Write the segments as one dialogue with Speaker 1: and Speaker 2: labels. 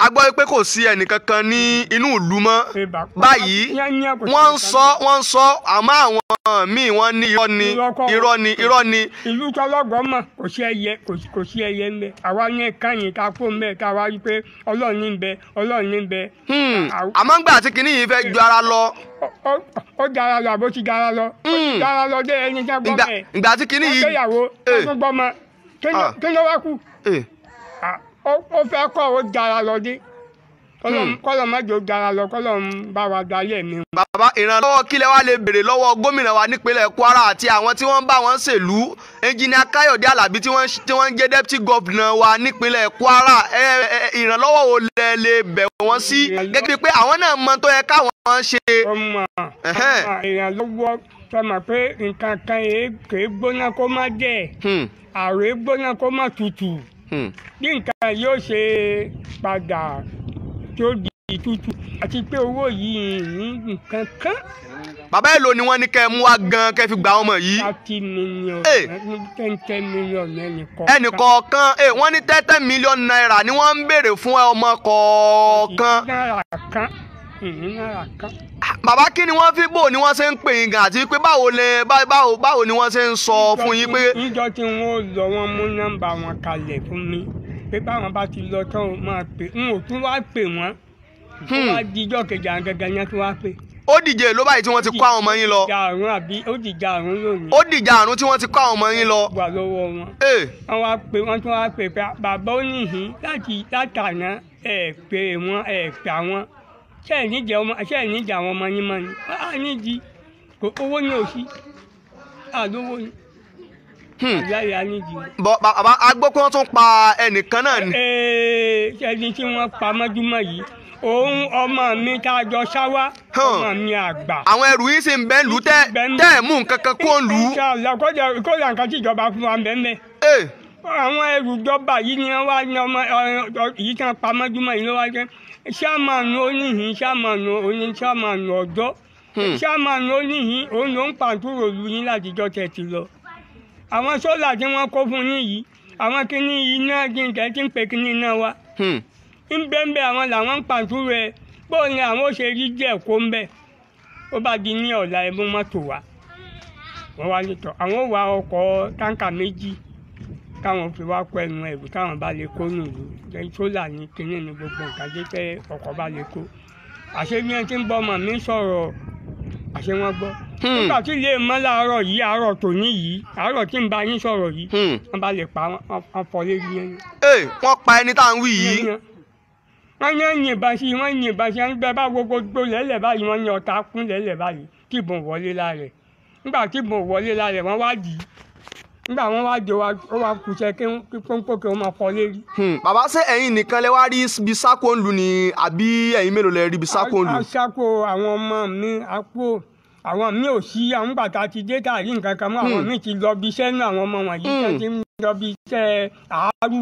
Speaker 1: a gbọ́ pé kò sí ẹnìkankan ní inú ìlú mọ́ báyìí wọ́n ń sọ àmọ́ àwọn míì wọ́n ní irọ́ ni.
Speaker 2: ìlú tọlọ́gbọ́n mọ̀ kò sí ẹyẹ ń bẹ àwa ní káyìn ká kó ń bẹ ká wá rí pé ọlọ́run ní ń bẹ ọlọ́run ní ń bẹ.
Speaker 1: àmọ́ ńgbà tí kinní yìí fẹ́ ju ara lọ.
Speaker 2: ó dára lọ àbó ti dára lọ. ó ti dára lọ dé ẹni tí wọ́n gbọ́ mẹ́.
Speaker 1: ìgbà tí kinní yìí.
Speaker 2: ọ̀gbẹ́yàwó wọ́n gbọ́ mọ́ kí ló wá kú. ó fẹ́ kọ́ ó dára lọ dé kọ́lọ̀ má jò dára lọ kọ́lọ̀ ń bá wa darí ẹ̀mí.
Speaker 1: bàbá ìrànlọ́wọ́ kílẹ̀ wá lè béèrè lọ́wọ́ gómìnà wa nípínlẹ̀ Kwara àti àwọn tí wọ́n bá wọn ṣèlú ẹnjìnìà Káyọ̀dé Àlàbí tí wọ́n ń jẹ́ deputy governor wa nípínlẹ̀ Kwara ìrànlọ́wọ́ wo lè bẹ̀ wọ́n sí gẹ́gẹ́ bíi pé àwọn náà mọ tó yẹ káwọn ṣe.
Speaker 2: ọmọ ìrànlọ́wọ́ sọmọ pé nǹkan kan kèé gbóná kó má jẹ́ àrò gbóná kó má tutù bí nǹkan yóò ṣe padà tó di tútù àti pé owó yìí ní nǹkan kan.
Speaker 1: bàbá èlò ni wọ́n ní kẹ́ ẹ mú wá gan kẹ́ fi gba ọmọ yìí.
Speaker 2: 30 million 10 million
Speaker 1: ẹnì kọ̀ọ̀kan wọ́n ní 30 million naira ni wọ́n ń béèrè fún ọmọ kọ̀ọ̀kan.
Speaker 2: náírà kan.
Speaker 1: bàbá kí ni wọ́n fi bò ni wọ́n ṣe ń pè yín gan àti pé báwo ni wọ́n ṣe ń sọ fún yín pé.
Speaker 2: níjọ́ tí wọ́n lọ wọ́n mú nọ́mbà wọn kalẹ̀ fún mi pé báwọn bá ti lọ tán o máa pè n ò tún wá pè wọ́n ó wá dijọ́ kejì àwọn gangan yẹn tún wá pè.
Speaker 1: ó dìje ló báyìí tí wọ́n ti kó àwọn ọmọ yín lọ.
Speaker 2: ó dìjà àrùn lónìí.
Speaker 1: ó dìjà àrùn tí wọ́n ti kó àwọn ọmọ yín lọ.
Speaker 2: wà lọ́wọ́ wọn. wọ́n tún wá pè pé bàbá ó nìyí látàná pè wọ́n pè àwọn ṣé ẹ̀ níjà àwọn ọmọ yín mọ́ ni á nídìí owó ní òsì àlówó ni.
Speaker 1: bàbá agbókun tún pa ẹnìkan náà ni.
Speaker 2: ṣẹ́ni tí wọ́n pa mọ́júmọ́ yìí òun ọmọ mi tá a jọ ṣáwá ọmọ mi àgbà.
Speaker 1: àwọn ẹrù yìí sì ń bẹ́ ń lù tẹ́ ẹ̀ mú nǹkan kan kó ń lù.
Speaker 2: kódà nǹkan tí ìjọba fún wa bẹ́ẹ̀ àwọn ẹrù ìjọba yìí ni wọ́n wá ní ọmọ yìí tí wọ́n pa mọ́júmọ́ yìí ló wá jẹ́ ṣáàmánù oníhìn ṣáàmánù ọ̀dọ́ ṣáàmánù oníhìn òun ló ń pàǹtúrò lu yín látijọ́ tẹ̀ ti lọ. àwọn sólà tí wọ́n kó fún yín yìí àwọn kìíní iná gíga tí ń pè kìíní iná wa ń bẹ́ẹ̀ àwọn làwọn ń pàǹtúrò ẹ̀ bóun ni àwọn ó ṣe rí díẹ̀ kó ń bẹ̀ ó bá di ní ọ̀la ẹ mú mọ́tò wa wọ́n wá nítọ̀ àwọn ò wá ọkọ̀ táǹkà méjì káwọn fi wá kó ẹnu ẹ̀rù káwọn bá lè kó nùlù sólà ní kìíní ní gbogbo nǹkan jẹ́ pé ọkọ̀ bá lè kó àṣé bí wọ́n ti ń bọ́ ọmọ mi sọ̀rọ̀ àṣé wọ́n gbọ́ nígbà tí ilé mọ́ láàárọ̀ yìí àárọ̀ tòní yìí àárọ̀ tí ń bá yín sọ̀rọ̀ yìí wọ́n bá lè pa wọn fọ́ lé yẹn.
Speaker 1: wọ́n pa ẹni tá à ń wí yìí.
Speaker 2: wọ́n yẹn yìnbọn sí wọ́n gbẹ bá gbogbo lẹ́lẹ̀ báyìí wọ́n yan ọ̀tá kún lẹ́lẹ̀ báyìí kí ìbọn wọlé lára ẹ̀ nígbà tí ìbọn wọlé lára ẹ̀ wọ́n wá dì í nígbà wọ́n wá jọ ó wá kùsẹ̀ kí pọ́npọ́ kí wọ́n máa fọ́ lé rí.
Speaker 1: bàbá ṣé ẹ̀yin nìkan lẹ wá rí ibi sáko ń lu ni àbí ẹ̀yin mélòó lẹ rí ibi sáko ń lu.
Speaker 2: aṣáko àwọn ọmọ mi àpò àwọn mi ò sí àwọn bàtà ti dé tàrí nǹkan kan mọ́ àwọn mi ti lọ bí iṣẹ́ náà àwọn ọmọ wọ̀nyí tẹ́ ti ń lọ bí iṣẹ́ àárù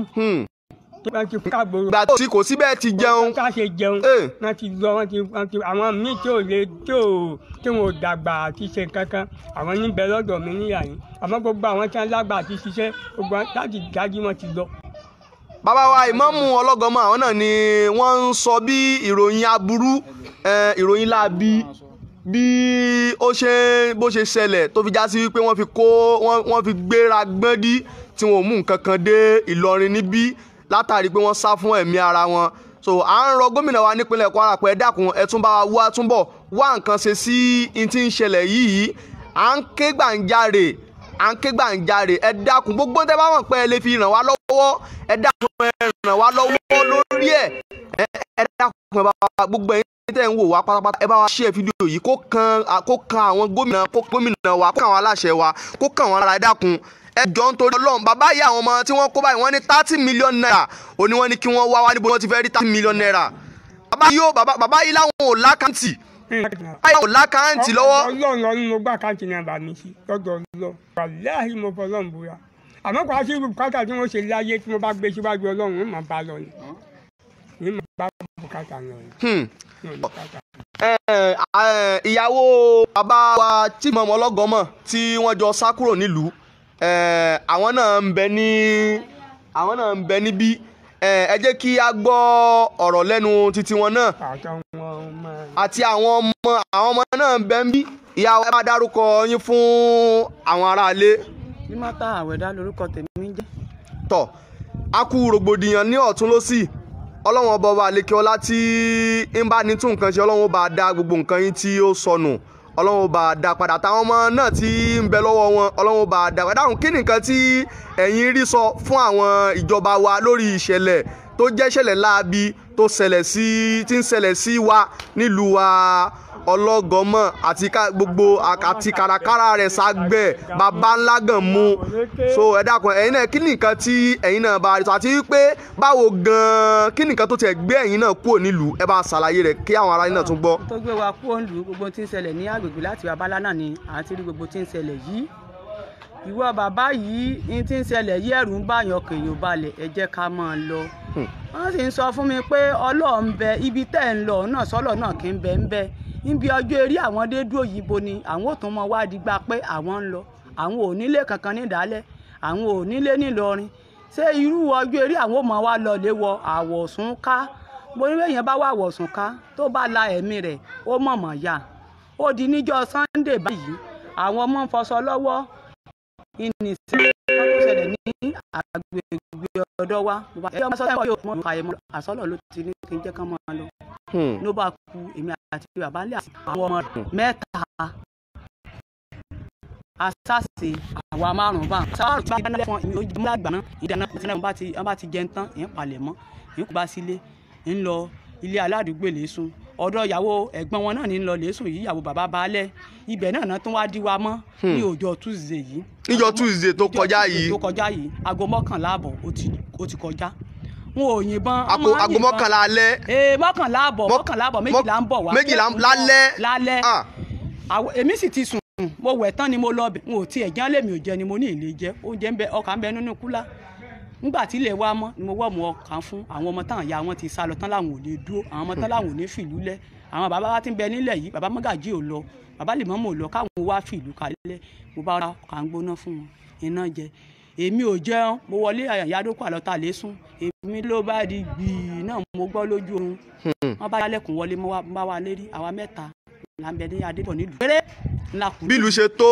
Speaker 2: wọ́n ti káàbọ̀.
Speaker 1: ìgbà tí kò síbẹ̀ ti jẹun.
Speaker 2: ká ṣe jẹun wọ́n ti lọ wọ́n ti àwọn míì tí wọn ò dàgbà àti ṣe kankan àwọn níbẹ̀ lọ́dọ̀ mi níyà yìí àmọ́ gbogbo àwọn tí wọ́n lágbà àti ṣiṣẹ́ gbogbo láti dájú wọn ti lọ.
Speaker 1: bàbá wa ìmáàmù ọlọ́gọ́mọ àwọn náà ni wọ́n ń sọ bí ìròyìn aburú ìròyìn láabi bí bó ṣe ṣẹlẹ̀ tó fi já sí wípé wọ́n fi gbéra gbọ́ndí tí wọn ò mú nǹkan kan dé Ìlọrin níbí látàrí pé wọ́n sá fún ẹ̀mí ara wọn. so à ń rọ gómìnà wa nípínlẹ̀ Kwara pé ẹ dákun ẹ tún bá wa túnbọ̀ wá nǹkan ṣe sí n tí ń ṣẹlẹ̀ yìí à ń ké gbàǹjarè ẹ dákun gbogbo tẹ́ bá mọ̀ pé ẹ lè fi ràn wá lọ́wọ́ ẹ dákun ẹ ràn wá lọ́wọ́ lórí ẹ dákun ẹ bá wa gbogbo ẹ̀yin tẹ́ ń wò wá pátápátá ẹ bá wa share fídíò yìí kó kan àwọn gómìnà wa kó kan àwọn aláṣẹ wa kó kan àwọn ará ẹ dákun ẹ jọ ń torí Ọlọ́run bàbá yìí àwọn ọmọ tí wọ́n kó báyìí wọ́n ní 30 million naira òní wọ́n ní kí wọ́n wá níbo wọ́n ti fẹ́ rí 30 million naira bàbá yìí láwọn ò lákàntì báyìí ò lákàntì lọ́wọ́.
Speaker 2: Ọlọ́run ni mo gbà káǹtì náà bà mí sí lọ́dọ̀ Ọlọ́run wàláhì mo fọ Ọlọ́run búra àmọ́ kò á sí bùkátà tí wọ́n ṣe láyé tí mo bá gbé síwájú Ọlọ́run ní màá bá lọ ni ní màá bá bùkátà lọ ni.
Speaker 1: ìyàwó bàbá wa tí mọ̀mọ́ ọlọ́gọ́mọ̀ tí wọ́n jọ sá kúrò nílùú àwọn náà ń bẹ níbí ẹ jẹ́ kí a gbọ́ ọ̀rọ̀ lẹ́nu títí wọn náà àti àwọn ọmọ náà ń bẹ ń bí. ìyá wa ẹ máa dárúkọ yín fún àwọn aráalé.
Speaker 3: Nímọ́tà Àwẹ̀dá lórúkọ tèmi ń jẹ́.
Speaker 1: tọ́ a kú rògbòdìyàn ní ọ̀tún lósì ọlọ́run ọba ọba àlekèọlá tí ń bá ní tún nǹkan ṣe ọlọ́run ọba dá gbogbo nǹkan yín tí ó sọnù ọlọ́run ọba dá padà táwọn ọmọ náà tí ń bẹ lọ́wọ́ wọn ọlọ́run ọba dá padà. dáhùn kí ni nǹkan tí ẹ̀yin rí sọ fún àwọn ìjọba wa lórí ìṣẹ̀lẹ̀ tó jẹ́ ìṣẹ̀lẹ̀ láabi tó tí ń ṣẹlẹ̀ sí wa nílùú wa ọlọ́gọ́mọ̀ àti gbogbo àti kàràkàrà rẹ̀ ságbẹ́ bàbá ńlá gan mú. so ẹ dákun ẹ̀yin náà kí ni nǹkan tí ẹ̀yin náà bá rí sọ àti wípé báwo gan-an kí ni nǹkan tó tẹ̀ gbé ẹ̀yin náà kúrò nílùú ẹ bá ṣàlàyé rẹ̀ kí àwọn aráàlú náà tún gbọ́.
Speaker 3: tó gbé wa kúrò nílùú gbogbo tí ń ṣẹlẹ̀ ní agbègbè láti babalá náà ni àti rí gbogbo tí ń ṣẹlẹ̀ yìí. ìwọ bàbá yìí ní tí ń ṣẹlẹ̀ yìí ẹ̀rù ń báyàn kèèyàn balẹ̀ ẹ jẹ́ ká máa lọ. wọ́n sì ń sọ fún mi pé Ọlọ́run bẹ ibi tẹ́ ń lọ náà sọ́lọ̀ náà kì í bẹ ń bẹ níbi ọjọ́ eré àwọn dé dúró yìí bo ni àwọn ò tún mọ wá digba pé àwọn ń lọ àwọn ò nílé kankan ní ìdálẹ̀ àwọn ò nílé nílọrin ṣé irú ọjọ́ eré àwọn ò mọ wá lọ lé wọ àwọ̀sùn ká bóyá èèyàn bá wà àwọ̀sùn ká tó bá la ẹ̀mí rẹ̀ ó mọ̀mọ̀ yá ó di níjọ́ Sunday báyìí àwọn ọmọ ń fọṣọ lọ́wọ́ ìnìṣẹ́ tó ṣẹlẹ̀ ní àgbègbè ọ̀dọ́ wa ẹ̀yọ́ ọmọ sọ́yìn yóò mọ̀ ká ẹ̀mọ́ àsọ́lọ̀ ló ti ní kí n jẹ́ kán máa lọ ló bá ku èmi àti bàbá ńlẹ̀ àti àwọn ọmọ mẹ́ta àṣàṣe àwa márùn-ún bá sáárù tí wọ́n bá fún ìyẹn ojú múlá gbà náà ìdáná tí wọ́n bá ti jẹun tán ìyẹn palẹ̀ mọ́ ìyẹn kò bá sílé ń lọ ilé aládùúgbò lẹ́sùn ọ̀dọ̀ ìyàwó ẹ̀gbọ́n wọn náà ní lọ lẹ́sùn yìí ìyàwó bàbá baálẹ̀ ibẹ̀ náà tún wá dí wa mọ́ ní ọjọ́ Tuesday yìí.
Speaker 1: níjọ́ Tuesday tó kọjá yìí
Speaker 3: aago 11 àbọ̀ ó ti kọjá wọn ò yìnbọn.
Speaker 1: aago 11 alẹ́.
Speaker 3: 11 àbọ̀ méjìlá ń bọ̀ wá.
Speaker 1: méjìlá lálẹ́.
Speaker 3: èmi sì ti sùn mo wẹ̀ tán ni mo lọ bẹ̀ n ò tiẹ̀ jẹ́ lèmi ò jẹ ni mo ní ìlé jẹ oúnjẹ ń bẹ ọkà ń bẹ nínú kúlà nígbà tí ilé wa mọ́ ni mo wọ́ mu ọkàn fún àwọn ọmọ táwọn ya wọn ti sá lọ tán láwọn ò lè dúró àwọn ọmọ tán láwọn ò ní fìlú lẹ̀ àwọn bàbá wa ti ń bẹ nílẹ̀ yìí bàbá Mọ́gàjí ò lọ bàbá lè mọ́mọ́ ò lọ káwọn wá fìlú kalẹ̀ mo bá ra ọkà ń gbóná fún wọn iná jẹ èmi ò jẹun mo wọlé àyàdókò àlọ́ta lẹ́sùn èmi ló bá di gbìí náà mo gbọ́ lójú oorun wọn bá yálẹ̀kùn wọlé bá wa lérí àwa mẹ́ta là ń bẹ ní adébọ̀ nílùú péré
Speaker 1: bílù ṣe tó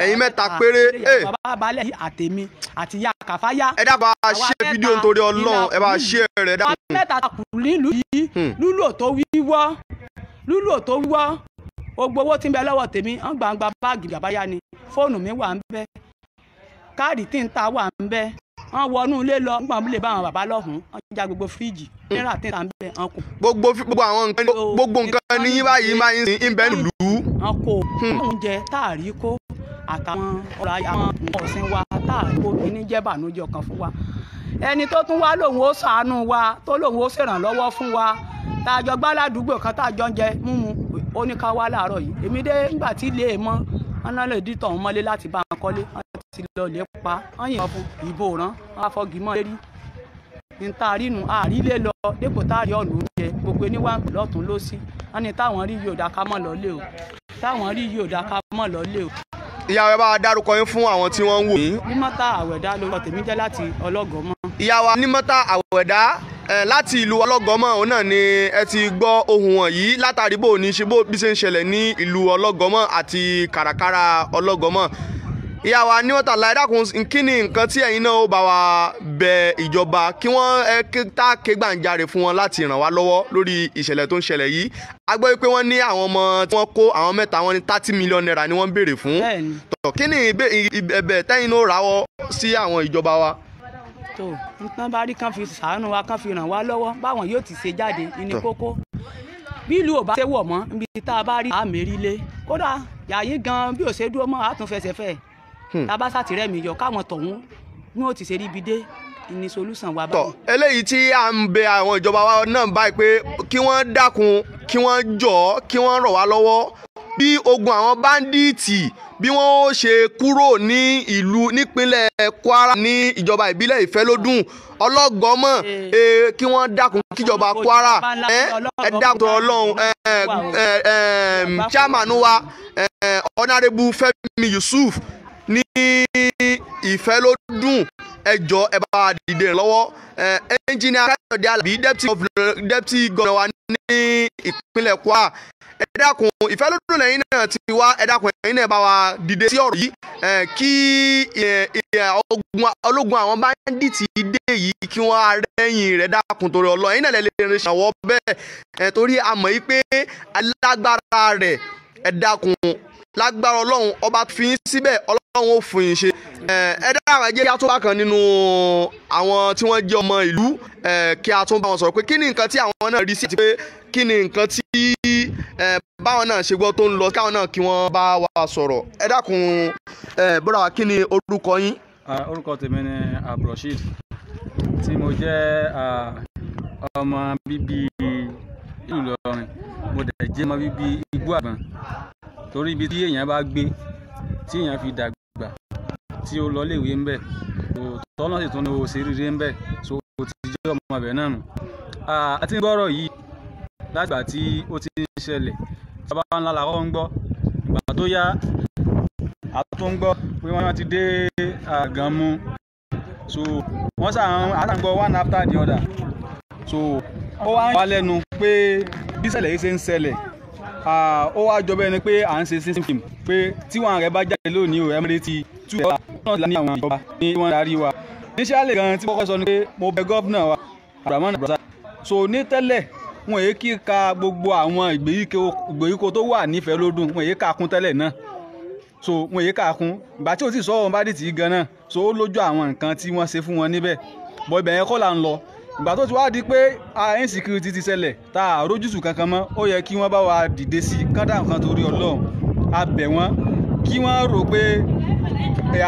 Speaker 1: ẹ̀yin mẹ́ta péré.
Speaker 3: bàbá balẹ̀ yìí àtèmi àti ya kàfáyà.
Speaker 1: ẹ dábàá ṣe fídíò nítorí Ọlọ́run ẹ bá ṣe rẹ̀ dábàá.
Speaker 3: àwọn mẹ́ta kù nílùú yìí lúlò tó wíwọ́ gbogbo owó tí ń bẹ lọ́wọ́ tèmi wọ́n gbàǹgbà báàgì kàfáyà ni fóònù mi wà ń bẹ káàdì tí ń ta wà ń bẹ wọ́n wọnú ilé lọ nígbà wọn lè bá àwọn bàbá lọ́hùn-ún wọ́n já gbogbo fíríjì náírà tí ń ta ń bẹ wọn kò. gbogbo nǹkan ní yín báyìí máa ń sin ìbẹ́ lù ú. wọn kò oúnjẹ táàrí kó àtàwọn ọ̀rọ̀ àwọn nǹkan ọ̀sìn wa táàrí kó ní jẹ́ bànújẹ́ ọkàn fún wa. ẹni tó tún wá lòun ó ṣàánú wa tó lòun ó ṣèrànlọ́wọ́ fún wa tàjọ gbáládùúgbò kan tàjọ ń jẹ mímu ó ní ká wá láàárọ̀ yìí èmi dé nígbà tí ilé mọ́ wọn náà lè dìtọ̀ wọn mọ́lé láti bá wọn kọ́lé ti lọ lè pa wọn yìnbọn fún ìbò rán wọn afọgì mọ lérí níta rínu àrílé lọ dépò táàrí ọ̀nà oúnjẹ gbogbo ẹni wà lọ́tún lọ́sí wọn ni táwọn rí yóò dáká mọ́ lọ́lé o táwọn rí yóò dáká mọ́ lọ́lé o.
Speaker 1: ìyá wa bá wa dárúkọ yín fún àwọn tí wọ́n ń wò yín.
Speaker 3: Nímọ́tà Àwẹ̀dá lórúkọ tèmi jẹ́ láti Ọlọ́gọ́mọ̀.
Speaker 1: ìyá wa Nímọ́tà Àwẹ̀dá láti ìlú Ọlọ́gọ́mọ̀ òun náà ni ẹ ti gbọ́ ohun wọ̀nyí látàrí bó ní ṣe bó bí ṣe ń ṣẹlẹ̀ ní ìlú Ọlọ́gọ́mọ̀ àti kàràkàrà Ọlọ́gọ́mọ̀. ìyá wa Nímọ́tà ẹ dákun kí ni nǹkan tí ẹ̀yin náà ó bá wa bẹ ìjọba kí wọ́n tá ké gbàǹjarè fún wọn láti ràn wá lọ́wọ́ lórí ìṣẹ̀lẹ̀ tó ń ṣẹlẹ̀ yìí a gbọ́ pé wọ́n ní àwọn ọmọ tí wọ́n kó àwọn mẹ́ta wọn ní 30 million naira ni wọ́n ń béèrè fún kí ni ẹ̀bẹ̀ tẹ́yin náà ráwọ́ sí àwọn ìjọba wa.
Speaker 3: tó nǹkan bá rí kán fi ṣàánú wa kán fi ràn wá lọ́wọ́ báwọn yóò ti ṣe jáde ní kókó bí ìlú ò bá ṣe wọ̀ mọ́ níbi tá a bá rí àmẹ́rílé kódà yàyí gan bí ò ṣe dúró mọ́ àtúnfẹsẹ̀fẹ̀ tabasa ti rẹ mi yọ káwọn tọ̀hún ní ó ti ṣe ríbi dé ní solúsàn wa báyìí.
Speaker 1: eléyìí tí à ń bẹ àwọn ìjọba wa náà báyìí pé kí wọ́n dákun kí wọ́n jọ̀ọ́ kí wọ́n ràn wá lọ́wọ́ bí ogun àwọn báńdíìtì bí wọ́n ó ṣe kúrò ní ìlú nípínlẹ̀ Kwara ní ìjọba ìbílẹ̀ Ìfẹ́lódùn Ọlọ́gọ́mọ̀ kí wọ́n dákun kíjọba Kwara ẹ dákun Ọlọ́run chairman wa Honorable Fẹ́mi Yusuf ní Ìfẹ́lódùn ẹ jọ̀ọ́ ẹ bá wa dìde ìrànlọ́wọ́ ẹnjìnìà Káyọ̀dé Alábí deputy governor wa ní ìpínlẹ̀ Kwara ẹ dákun ìfẹ́lódùn lẹ́yìn náà ti wá ẹ dákun ẹ̀yin náà bá wa dìde sí ọ̀rọ̀ yìí kí ológun àwọn báńdíìtì dé yìí kí wọ́n arẹ́yìn rẹ̀ dákun torí Ọlọ́run ẹ̀yin náà lè lè ṣàwọ́ bẹ́ẹ̀ torí a mọ̀ yìí pé alágbára rẹ̀ ẹ dákun lágbára Ọlọ́run ọba fi yín síbẹ̀ Ọlọ́run ó fún yín ṣe ẹ dákun ẹ jẹ́ kí a tó bá kan nínú àwọn tí wọ́n jẹ́ ọmọ ìlú kí a tún bá wọn sọ̀rọ̀ pé kí ni nǹkan tí àwọn náà rí sí àti pé kí ni nǹkan tí báwọn náà ṣe gbọ́ tó ń lọ káwọn náà kí wọ́n bá wa sọ̀rọ̀ ẹ dákun bọ́dà wa kí ni orúkọ yín.
Speaker 4: Orúkọ tèmi ni Abdulrasheed tí mo jẹ́ ọmọ bíbí ìlú Ìlọrin mo dẹ̀ jẹ́ ọmọ bíbí Igbó Àgbọn torí ibi tí èèyàn bá gbé tí èèyàn fi dàgbà tí ó lọ léèwé ń bẹ̀ tọ́nà sì tún ní o ṣe rere ń bẹ̀ so o ti jẹ́ ọmọ ibẹ̀ náà nù. àti gbọ́rọ̀ yìí lágbà tí ó ti ń ṣẹlẹ̀ bàbá ńlá làwọn ń gbọ́ ìgbà tó yá àtún ń gbọ́ pé wọ́n ti dé Gànmú so wọ́n ṣàǹgbọ́ one after the other so ó wá ń wá lẹ́nu pé bí ìṣẹ̀lẹ̀ yìí ṣe ń ṣẹlẹ̀ ó wá jọ bẹ́ẹ̀ ni pé à ń ṣe sísìn fíìmù pé tí wọn rẹ̀ bá jáde lónìí ò ẹ̀mọ́lẹ́ ti tú ẹ̀ wá náà ti lá ní àwọn ìjọba ní wọ́n darí wa níṣẹ́ gan tí kọ́kọ́ sọ ni pé mo bẹ̀ gọ́fúnà wa Abdulrahman Abrasa so ní tẹ́lẹ̀ wọn èyí kí ka gbogbo àwọn ìgbèríko tó wà nífẹ̀ẹ́ lódùn wọn èyí ká kún tẹ́lẹ̀ náà so wọn èyí ká kún ìgbà tí ò sì sọ wọn bá dì tì í gan náà so ó lójú àwọn nǹkan tí wọ́n ṣe fún wọn níbẹ̀ bọ́ ibẹ̀ yẹn kọ́ là ń lọ ìgbà tó ti wá di pé insecurity ti ṣẹlẹ̀ tá a rójútù kankan mọ́ ó yẹ kí wọ́n bá wa dìde sí kọ́dà nǹkan torí Ọlọ́run a bẹ̀ wọ́n kí wọ́n rò pé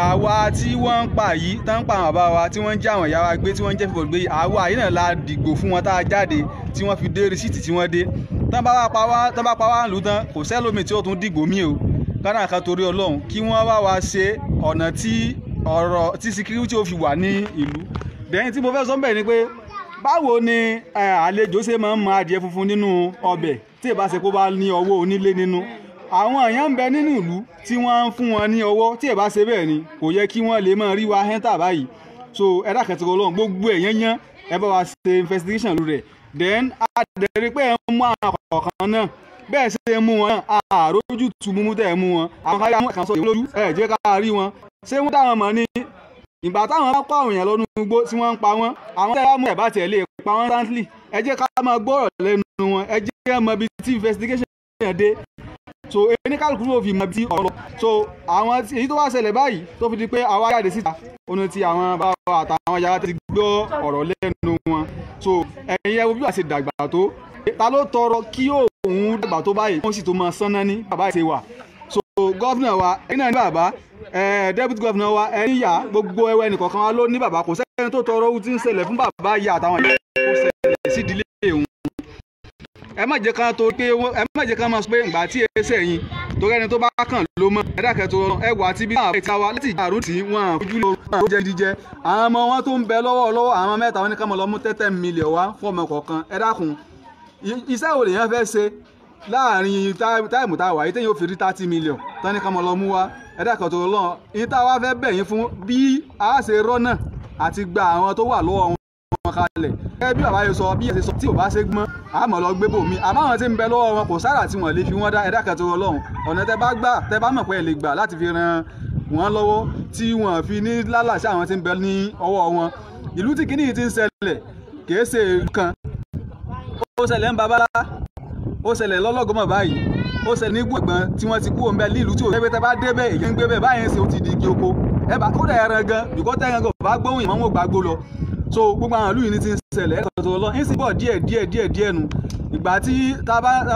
Speaker 4: àwa tí wọ́n ń pa yìí tá ń pa àwọn bàbá wa tí wọ́n ń jẹ́ àwọn ìyá wa gbé tí wọ́n ń jẹ́ fífọ̀ gbé àwa yìí náà la dìgbò fún wọn tá a jáde tí wọ́n fi dé rìsíìtì tí wọ́n dé tán bá pa wá ń lù tán kò sẹ́lómi tí ó tún dìgbò mí o kọ́dà nǹkan torí Ọlọ́run kí wọ́n bá wa ṣe ọ̀nà tí security ó fi wà ní ìlú dẹ́yìn tí mo fẹ́ sọ bẹ́ẹ̀ ni pé báwo ni àlejò ṣe máa ń mọ adìẹ funfun nínú ọbẹ̀ tí ìbá ṣe kó bá ní ọwọ́ onílé nínú àwọn èèyàn ń bẹ nínú ìlú tí wọ́n ń fún wọn ní ọwọ́ tí ìbá ṣe bẹ́ẹ̀ ni kò yẹ kí wọ́n lè máa rí wa hẹ́ńtà báyìí so ẹ dákẹ́ tí Ọlọ́run gbogbo èèyàn yán ẹ bá wa ṣe investigation lórí rẹ̀ then adẹ̀rí pé ẹ ń mú àwọn kọ̀ọ̀kan náà bẹ́ẹ̀ ṣe mú wọn náà àrójú tu mímú tẹ̀ mú wọn àwọn káyà mú ẹ̀kan sọ ìwé lójú ẹ̀ jẹ́ ká rí wọn ṣé wọ́n dáhùn mọ́ ní ìgbà táwọn bá pa òyìn lọ́nu igbó tí wọ́n ń pa wọ́n àwọn tẹ́lá mú ẹ̀bá tiẹ̀ lè pa wọ́n instantly ẹ jẹ́ ká máa gbọ́rọ̀ lẹ́nu wọn ẹ jẹ́ ká mọ ibi tí investigation yẹn dé so oníkálukú ló fi mọ ibi tí ọ̀rọ̀ so àwọn èyí tó wá ṣẹlẹ̀ báyìí tó fi di pé àwa jáde síta òun ti àwọn bàbá àtàwọn yàrá ti gbọ́ ọ̀rọ̀ lẹ́nu wọn so ẹ̀yin ẹ wo bí wàá ṣe dàgbà tó ta ló tọrọ kí òun dàgbà tó báyìí wọ́n sì tó máa sánná ní bàbá ìṣe wà so gọ́fìnà wa ẹ̀yin náà ní bàbá deputy governor wa ẹ̀yin yà gbogbo ẹwẹ́ nìkọ̀ọ̀kan wa ló ní bàbá kò sẹ́ni tó tọrọ ohun tí ń ṣẹlẹ̀ fún bàbá yìí àtàwọn ìyá kò ṣẹlẹ̀ sí ìdílé òun ẹ má jẹ́ ká tó pé ẹ má jẹ́ ká máa sọ pé ìgbà tí ẹsẹ̀ yín torí ẹni tó bá kàn ló mọ̀ ẹ dákẹ́ tó rọrùn ẹ wà tí bí àwọn ìta wa láti ìjà àrùn tí wọ́n fojú lọ tó jẹ́ jíjẹ àwọn ọmọ wọn tó ń bẹ lọ́wọ́ àwọn mẹ́ta wọn ní ká mọ̀ lọ mú 10 million wá fún ọmọ kọ̀ọ̀kan ẹ dákun iṣẹ́ wo lèèyàn fẹ́ ṣe láàrin táìmù tá a wà yìí téèyàn ó fi rí 30 million tán ní ká mọ̀ lọ mú wá ẹ dákẹ́ tó rọrùn yìí tá a wá fẹ́ bẹ̀ yín fún bí a ṣe rọ́nà àti gba àwọn tó wà lọ́wọ́ wọn kalẹ̀ gẹ́gẹ́ bí bàbá yìí sọ bí ẹ ṣe sọ tí ò bá ṣe gbọ́n àmọ́ lọ gbé bòmí àmọ́ àwọn tí ń bẹ lọ́wọ́ wọn kò sára tí wọ́n lè fi wọ́n dá ẹ̀dá kẹtù Ọlọ́run ọ̀nà tẹ bá mọ̀ pé ẹ lè gbà láti fi ran wọn lọ́wọ́ tí wọ́n fi ní lálàsí àwọn tí ń bẹ ní ọwọ́ wọn ìlú tí kìíní yìí ti ń ṣẹlẹ̀ kìí ṣe ìlú kan ó ṣẹlẹ̀ ń Babalá ó ṣẹlẹ̀ lọ́lọ́gọ́mọ̀ báyìí ó ṣẹlẹ̀ ní Gbọ̀ngbọ̀n tí wọ́n ti kú òun bẹ́ẹ̀ ní ìlú tí òun tẹ́ bá débẹ̀ èyí ń gbé bẹ́ẹ̀ báyìí ń ṣe ó ti di igi oko ẹ bá kó dẹ̀ ẹran gan bìkọ́ tẹ́ ẹran gan bá gbóhùn ìmọ̀ wọn ò gbàgbó lọ so gbogbo àwọn ìlú yìí ní ti ń ṣẹlẹ̀ ẹ̀kọ́ tó lọ ń sì bọ̀ díẹ̀ nu ìgbà tí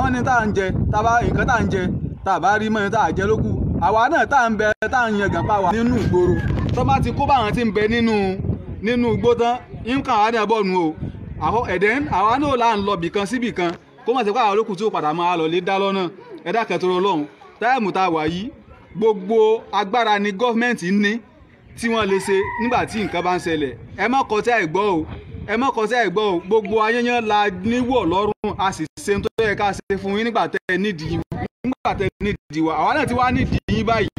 Speaker 4: wọ́n ní tá à ń jẹ nǹkan tá à ń jẹ tá a bá rí mọ́ ní tá à jẹ lókù àwa náà tá à ń bẹ tá à ń yan gànpá wa nínú ìgboro tó bá ti kó báwọn ti ń bẹ nínú igbó tán nǹkan àwa ní abọ́ nu o ẹ̀dẹ́n àwa náà là ń lọ bìkan síbì kan kó mọ̀ sí pé àwọn olókùn tí ó padà máa lọ lé dá lọ́nà ẹ̀dá kẹtọrọ Ọlọ́run táìmù tá a wà yìí gbogbo agbára ni gọ́fìmẹ̀ntì ní tí wọ́n lè ṣe nígbà tí nǹkan bá ń ṣẹlẹ̀ ẹ má kọtí àìgbọ́ o ẹ má kọtí àìgbọ́ o gbogbo ayẹyẹ la níwọ̀ lọ́rùn a sì ṣe tó yẹ ká ṣe fún yín nígbà tẹ́ nídìí wa àwa náà ti wá nídìí yín báyìí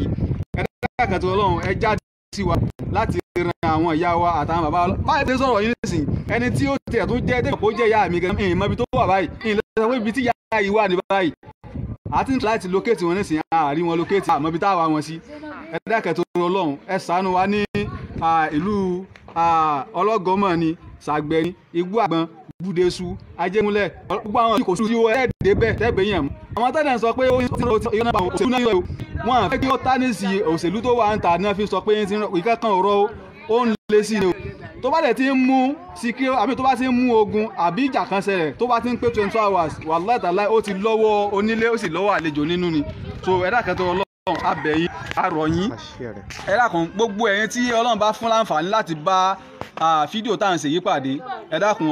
Speaker 4: ẹ dákẹ́ tó Ọlọ́run ẹ jáde sí wa láti ran àwọn ìyá wa àtàwọn bàbá báyìí tó sọ̀rọ̀ yín nísìn ẹni tí ó tiẹ̀ tó jẹ́ tẹ́lẹ̀ kó jẹ́ ìyá mi gan ìmọ̀ ibi tó wà báyìí ìlẹ̀ ibi tí ìyá yìí wà ní báyìí àti láti lókèétì wọn nísìn àárí wọn lókèétì àmọ́ ibi táwa wọn sí ẹ dákẹ́ tó Ọlọ́run ẹ ṣàánú wa ní ìlú ọlọ́gọ́mọ̀ ni Ṣàgbẹ̀ Igbó Àgbọn Búdésù Ajégúnlẹ̀ gbogbo àwọn ìkòsù tí ó ẹ̀ẹ́dẹ̀ bẹ́ẹ̀ tẹ́gbẹ̀ yẹn mú àwọn tẹ́lẹ̀ sọ pé ó yọ náà òṣèlú náà yọ wọn fẹ́ kí ó tánìsì òṣèlú tó wà ń ta náà fi sọ pé ìkẹ́kàn ọ̀rọ̀ ó ń lé sí ni o tó bá dẹ̀ ti ń mú síkírò àbí tó bá ti ń mú ogun àbí ìjà kan ṣẹlẹ̀ tó bá ti ń pé 24 hours wàláhì tàláhì ó ti lọ́wọ́ onílé ó sì lọ́wọ́ àlejò nínú ni so ẹ̀dá kẹtọ Ọlọ́run abẹ̀yìn arọ̀yìn ẹ̀dá kan gbogbo ẹ̀yin tí Ọlọ́run bá fún láǹfààní láti bá fídíò tá à ń ṣe yí pàdé ẹ̀dá kan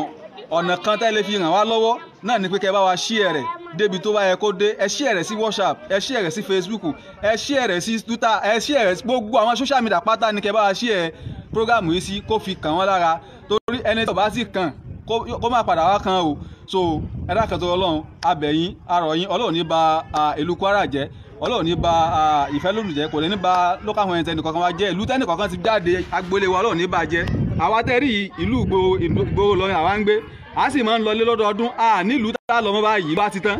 Speaker 4: ọ̀nà kan tẹ́lẹ̀ fi ràn wá lọ́wọ́ náà ni pé kẹ́ bá wa share rẹ̀ débi tó bá yẹ kó dé ẹ share rẹ̀ sí WhatsApp ẹ share rẹ̀ sí Facebook ẹ share rẹ̀ sí Twitter ẹ share rẹ̀ sí gbogbo àwọn social media pátá ni kẹ́ bá wa share program yìí sí kó fi kàn wọ́n lára torí ẹni tó bá sì kàn kó má padà wá kan o so ẹ dákẹ́ tó Ọlọ́run abẹ̀yìn arọ̀yìn Ọlọ́run ní ba ìlú Kwara jẹ́ Ọlọ́run ní ba Ìfẹ́lódùn jẹ́ kò lè ní ba local government ẹnìkankan wá jẹ́ ìlú tẹ́nìkankan ti jáde agboolé wa Ọlọ́run ní ba jẹ́ àwa tẹ́rì ìlú Ìgbòho lọ́rin àwa ń gbé a sì máa ń lọlé lọ́dọọdún nílùú tá a lọ mọ́ báyìí bá ti tán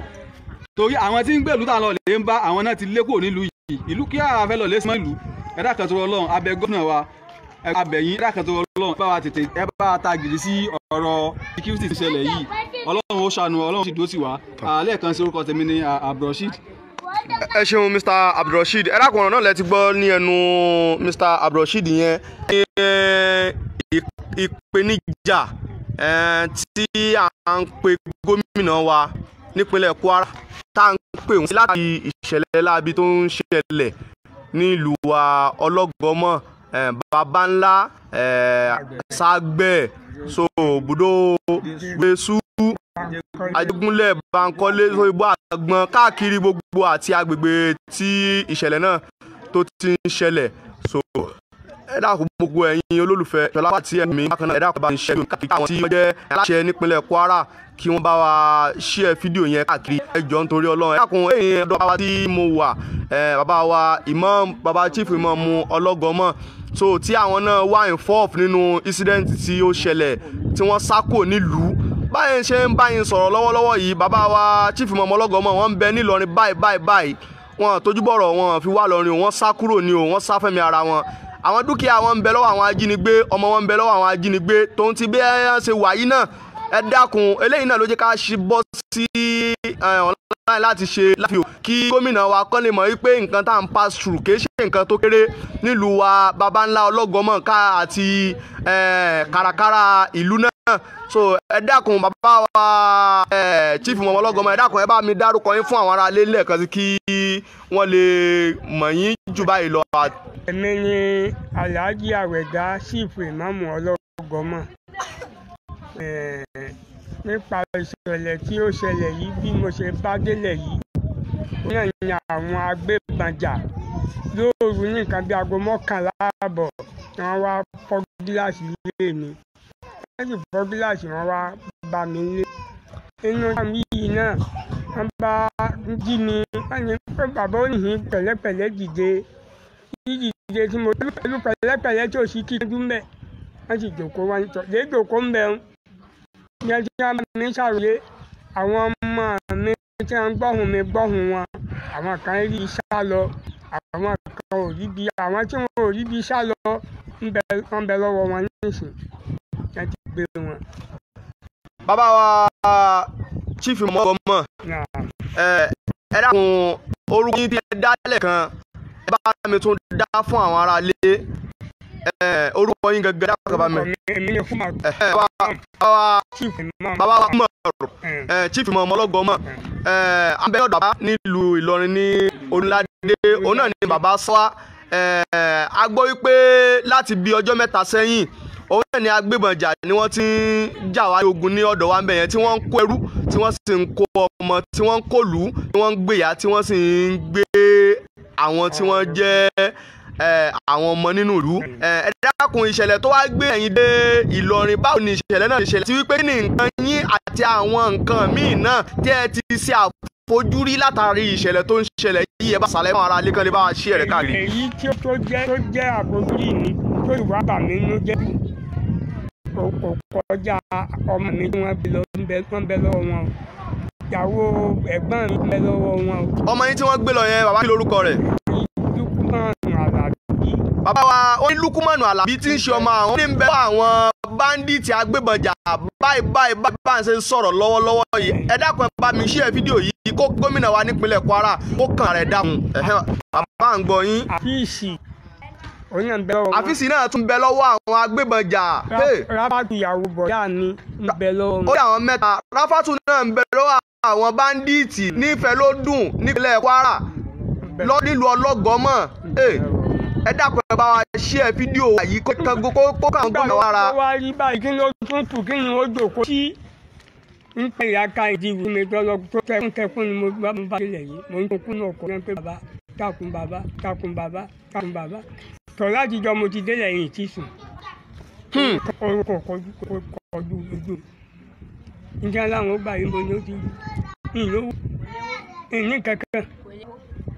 Speaker 4: torí àwọn tí ń gbé ìlú tá a lọ lè ń bá àwọn náà ti lé kúrò nílùú yìí ìlú kí a fẹ́ lọ lé sí ìlú ẹ dákẹ́ tó Ọlọ́run abẹ gómìnà wa abẹ̀yìn ẹ dákẹ́ tó Ọlọ́run bá wa tètè ẹ bá wa ta gidi sí ọ̀rọ̀ security ti ṣẹlẹ̀ yìí Ọlọ́run ó ṣàánú Ọlọ́run sì dúró sí wa lẹ́ẹ̀kan sí orúkọ tèmi ní Abdulrasheed.
Speaker 1: ẹ ṣeun Mr. Abdulrasheed ẹ dákun ọ̀rọ̀ náà lẹ ti gbọ́ ní ẹnu Mr. Abdulrasheed yẹn ìpèníjà tí à ń pe gómìnà wa nípínlẹ̀ Kwara tá à ń pè wọ́n sí láti ìṣẹ̀lẹ̀ láabi tó ń ṣẹlẹ̀ nílùú wa ọlọ́gọ́mọ̀ baba ńlá Ṣàgbẹ̀ so Bùdó Búdésù Ajégúnlẹ̀ Bankole Igbó Àgbọn káàkiri gbogbo àti agbègbè tí ìṣẹ̀lẹ̀ náà tó ti ń ṣẹlẹ̀ so ẹ dákun gbogbo ẹ̀yin olólùfẹ́ Ṣọlá àti ẹ̀mí bákan náà ẹ dákun bá ń ṣẹ́gun káàkiri àwọn tí wọ́n jẹ́ aláṣẹ nípínlẹ̀ Kwara kí wọ́n bá wa share fídíò yẹn káàkiri ẹ jọ̀ọ́ nítorí Ọlọ́run ẹ dákun ẹ̀yin ọ̀dọ́ bàbá tí mo wà bàbá wa Imam bàbá chief Imam ọlọ́gọ́mọ̀ so tí àwọn náà wà involve nínú incident tí ó ṣẹlẹ̀ tí wọ́n sá kúrò nílùú báyìí ṣe ń báyìí sọ̀rọ̀ lọ́wọ́lọ́wọ́ yìí bàbá wa chief Imam ọlọ́gọ́mọ̀ wọ́n ń bẹ nílọrin báyìí wọn tójúbọ̀rọ̀ wọn fi wá lọrin o wọ́n sá kúrò ní o wọ́n sá fẹ́mi ara wọn àwọn dúkìá wọn ń bẹ lọ́wọ́ àwọn ajínigbé ọmọ wọn ń bẹ lọ́wọ́ àwọn ajínigbé tó ń ti bí ẹ ṣe wà yìí náà ẹ dákun eléyìí náà ló jẹ́ ká ṣe bọ́ sí online láti ṣe láfi kí gómìnà wa kọ́ lè mọ̀ wípé nǹkan tá à ń pass through kì í ṣe nǹkan tó kéré nílùú wa baba ńlá ọlọ́gọ́mọ̀ ká àti kàràkàrà ìlú náà so ẹ dákun bàbá wa chief Imam ọlọ́gọ́mọ̀ ẹ dákun ẹ bá mi dárúkọ yín fún àwọn ará ilé lẹ́ẹ̀kan sí kí wọ́n lè mọ̀ yín jù báyìí lọ.
Speaker 2: èmi ni Alhaji Àwẹ̀dá chief Imam ọlọ́gọ́mọ̀ nípa ìṣẹ̀lẹ̀ tí ó ṣẹlẹ̀ yìí bí mo ṣe bá délẹ̀ yìí náà ni àwọn agbébọn jà lóru ní nǹkan bí aago 11 ààbọ̀ wọ́n wá fọ́ gíláàsì ilé mi wọ́n sì fọ́ gíláàsì wọn wá bá mi lé inú àmì yìí náà wọ́n bá jí mi wọ́n ní pé bàbá ó nìyí pẹ̀lẹ́pẹ̀lẹ́ dìde dídìde tí mo pẹ̀lú pẹ̀lẹ́pẹ̀lẹ́ tí ò sí kí ojú mbẹ́ wọ́n sì jòkó wọn tọ̀ lé jòkó mbẹ́ ń yẹn tí wọ́n mi ṣàròyé àwọn ọmọ mi tí wọ́n gbọ́hùn wọn àwọn kan rí sá lọ àwọn kan ò rí bí àwọn tí wọn ò rí bí sá lọ ń bẹ lọ́wọ́ wọn nísìn wọ́n ti gbé wọn.
Speaker 1: bàbá wa chief Imam ọlọ́gọ́mọ̀ ẹ dákun orúkọ yín tí ẹ dálẹ̀ kan ẹ bá mi tún dá fún àwọn ará ilé orúkọ yín gẹ́gẹ́ dákun bá mi. bàbá wa mọ̀ chief Imam ọlọ́gọ́mọ̀ abẹ́yọ̀ bàbá nílùú Ìlọrin ní Oríládé òun náà ni bàbá sọ́wá a gbọ́ wípé láti bí ọjọ́ mẹ́ta sẹ́yìn òun náà ni agbébọnjà ni wọ́n ti ń jà wá ogun ní ọ̀dọ̀ wa ń bẹ̀ yẹn tí wọ́n ń kó ẹrú tí wọ́n sì ń kó ọmọ tí wọ́n ń kó lù ú tí wọ́n ń gbéyà tí wọ́n sì ń gbé àwọn tí wọ́n jẹ́ àwọn ọmọ nínú ìlú ẹ dákun ìṣẹ̀lẹ̀ tó wá gbé ẹ̀yin dé Ìlọrin báwo ni ìṣẹ̀lẹ̀ náà ṣẹlẹ̀ tí wípé ní nǹkan yín àti àwọn nǹkan míì náà tí ẹ ti ṣe àfojúrí látàrí ìṣẹ̀lẹ̀ tó ń ṣẹlẹ̀ yìí ẹ bá ṣàlàyé fún ara lẹ́kàn lè bá wa ṣí ẹ̀rẹ̀ káàkiri.
Speaker 2: èyí tí ó jẹ́ àfojúrí ni tó ìwà bà mí nínú jẹ́ kò kọjá ọmọ mi tí wọ́n bẹ lọ́wọ́ wọn o ìyàwó ẹ̀gbọ́n mi bẹ lọ́wọ́ wọn o.
Speaker 1: ọmọ yín tí wọ́n gbé lọ yẹn bàbá kí lórúkọ rẹ̀.
Speaker 2: Lukumanu Alabi.
Speaker 1: bàbá wa ó ní Lukumanu Alabi tí ń ṣe ọmọ àwọn ní ń bẹ àwọn báńdíìtì agbébọnjà báyìí bá ń ṣe sọ̀rọ̀ lọ́wọ́lọ́wọ́ yìí ẹ dákun ẹ bá mi share fídíò yìí kó gómìnà wa nípínlẹ̀ Kwara kó kàn rẹ̀ dákun bàbá ń gbọ́ yín. àfíìsì náà tún bẹ lọ́wọ́ àwọn agbébọnjà.
Speaker 2: Ráfátù ìyàwó bọ̀dá mi ń bẹ lọ́wọ́ mi.
Speaker 1: ó yà àwọn mẹ́ta Ráfátù náà ń bẹ lọ́wọ́ àwọn báńdíìtì nífẹ̀ẹ́ ló dùn nípínlẹ̀ Kwara nílùú ọlọ́gọ́mọ̀. ẹ dákun ẹ bá wa share fídíò yìí kó kàn gómìnà wa ra.
Speaker 2: wá rí báyìí kí ló tún kù kí ni ó jòkó sí ń pè ya ká ìdíwù mi tó kẹkún ni mo bá sílẹ̀ yìí mo ń kún náà kọ́ pé bàbá dákun bàbá dákun bàbá dákun bàbá tọ́ láti jọ mo ti délẹ̀ yìí tí sùn. orúkọ kọjú ojú níjà láwọn ó gbà yín bó ni ó ti rí ìlówó ìní kankan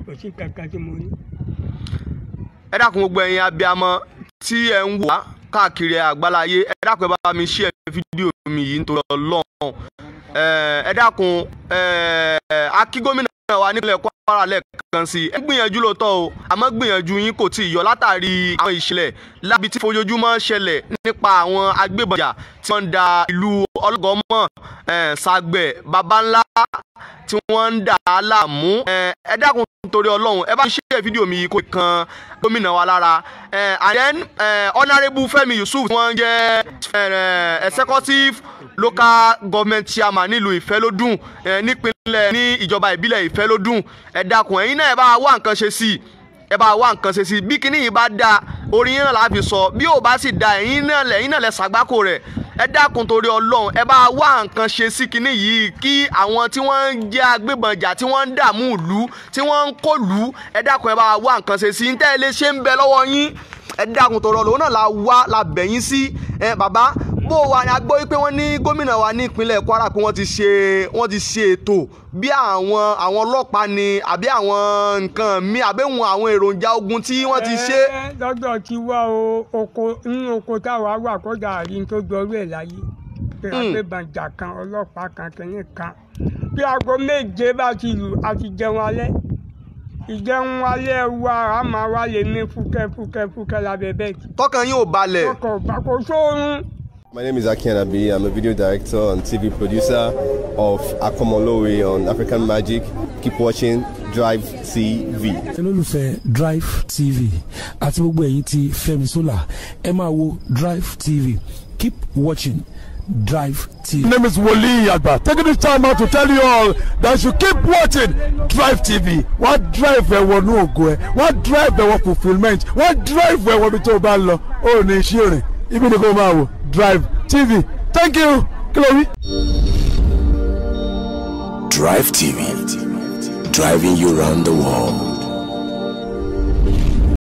Speaker 2: kò sí kankan tí mo ní.
Speaker 1: ẹ dákun gbogbo ẹ̀yin abiyamọ tí ẹ ń wò wá káàkiri àgbáláyé ẹ dákun ẹ bá mi share fídíò mi yìí nítorí Ọlọ́run ẹ dákun akí gómìnà wa nípínlẹ̀ Kwara lẹ́ẹ̀kan sí ẹ gbìyànjú lóòótọ́ o àmọ́ gbìyànjú yín kò tí ì yọ látàrí àwọn ìṣẹ̀lẹ̀ lábi tí fojoojúmọ́ ṣẹlẹ̀ nípa àwọn agbébọnjà tí wọ́n ń da ìlú ọlọ́gọ́mọ̀ Sàgbẹ̀ Babańlá tí wọ́n ń dà á láàmú ẹ dákun torí Ọlọ́run ẹ bá mi share fídíò mi yìí kó kan gómìnà wa lára and then Honourable Fẹ́mi Yusuf tí wọ́n jẹ́ executive local government chairman nílùú Ìfẹ́lódùn nípínlẹ̀ ní ìjọba ìbílẹ̀ Ìfẹ́lódùn ẹ dákun ẹ̀yin náà ẹ bá wá nǹkan ṣe sí i bí kinní yìí bá dáa orin yín náà la fi sọ bí ò bá sì dáa ẹ̀yin náà lẹ ṣàgbákò rẹ̀ ẹ dákun torí Ọlọ́run ẹ bá wá nǹkan ṣe sí kinní yìí kí àwọn tí wọ́n ń jẹ́ agbébọnjà tí wọ́n ń dààmú ìlú tí wọ́n ń kó lù ẹ dákun ẹ bá wá nǹkan ṣe sí i ntẹ́ ilé ṣe ń bẹ lọ́wọ́ yín ẹ dákun torí Ọlọ́run náà la bẹ̀ yín sí bàbá bó wa ni a gbọ́ wípé wọ́n ní gómìnà wa ní ìpínlẹ̀ Kwara pé wọ́n ti ṣe ètò bí àwọn ọlọ́pàá ni àbí àwọn nǹkan míì àbẹ̀wò àwọn èròjà ogun tí wọ́n ti ṣe.
Speaker 2: lọ́dọ̀ ti wá nínú oko táwa wà kọjá àrí tó jọrú ẹ̀ láyé pé agbébọnjà kan ọlọ́pàá kan kìíní kan bí aago 7 bá ti lù a ti jẹun alẹ́ ìjẹun alẹ́ wa a máa wá lè mí fúkẹ́ lábẹ́ bẹ́ẹ̀dì.
Speaker 1: tọkàn yín ò balẹ̀.
Speaker 2: tọkàn ò bá kò sóorun.
Speaker 5: My name is Aki Anabi. I'm a video director and TV producer of Akomolowe on African Magic. Keep watching Drive TV.
Speaker 6: olólùfẹ́ Drive TV àti gbogbo ẹ̀yin tí Fẹ́mi Sola ẹ máa wo Drive TV. Keep watching Drive TV.
Speaker 7: My name is Wole Agba. Taking this time out to tell you all that you keep watching Drive TV. What drive ẹ̀wọ̀ ní ògo ẹ̀? What drive ẹ̀wọ̀ fulfilment? What drive ẹ̀wọ̀ bí tó o bá lọ? Ó ní iṣẹ́ rìn. Ibi ni kò máa wò Drive TV. Thank you. Chloe.
Speaker 8: Drive TV. Driving you around the world.